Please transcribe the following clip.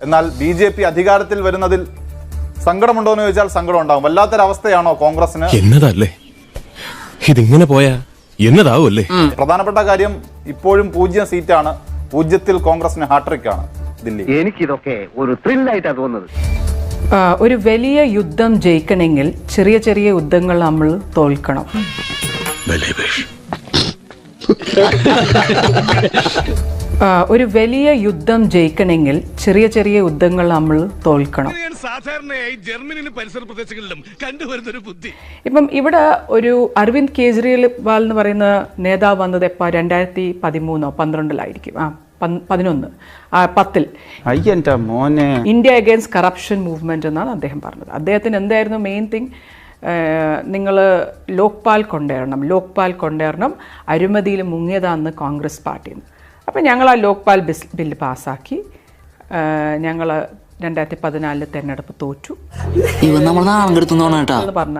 എന്നാൽ BJP അധികാരത്തിൽ വരുന്നതിൽ സങ്കടമുണ്ടോ എന്ന് ചോദിച്ചാൽ സങ്കടം ഉണ്ടാകും. വല്ലാത്തൊരവസ്ഥയാണോ കോൺഗ്രസിന്? എന്നതല്ലേ ഇതിങ്ങനെ പോയാ എന്നതാവല്ലേ? പ്രധാനപ്പെട്ട കാര്യം ഇപ്പോഴും 0 സീറ്റാണ്. 0-ൽ കോൺഗ്രസിന് ഹാട്രിക് ആണ് ദില്ലി. എനിക്കിതൊക്കെ ഒരു ത്രില്ലായിട്ടാണ് തോന്നുന്നത്. ഒരു വലിയ യുദ്ധം ജയിക്കണമെങ്കിൽ ചെറിയ ചെറിയ യുദ്ധങ്ങൾ നമ്മൾ തോൽക്കണം. ഒരു വലിയ യുദ്ധം ജയിക്കണമെങ്കിൽ ചെറിയ ചെറിയ യുദ്ധങ്ങൾ നമ്മൾ തോൽക്കണം. സാധാരണയായി ജർമ്മനിയിലും പരിസര പ്രദേശങ്ങളിലും കണ്ടുവരുന്ന ഒരു ബുദ്ധി. ഇപ്പം ഇവിടെ ഒരു അരവിന്ദ് കെജ്രിവാൾ എന്ന് പറയുന്ന നേതാവ് വന്നത് എപ്പോൾ 2013-12 ഇന്ത്യ അഗെയിൻസ്റ്റ് കറപ്ഷൻ മൂവ്മെന്റ് എന്നാണ് അദ്ദേഹം പറഞ്ഞത്. അദ്ദേഹത്തിന് എന്തായിരുന്നു മെയിൻ തിങ്? നിങ്ങൾ ലോക്പാൽ കൊണ്ടുവരണം, അഴിമതിയിൽ മുങ്ങിയതാന്ന് കോൺഗ്രസ് പാർട്ടിന്ന്. അപ്പം ഞങ്ങൾ ആ ലോക്പാൽ ബില്ല് പാസ്സാക്കി. ഞങ്ങൾ 2014 തെരഞ്ഞെടുപ്പ് തോറ്റു. ഇവൻ നമ്മൾ നാളെ പറഞ്ഞ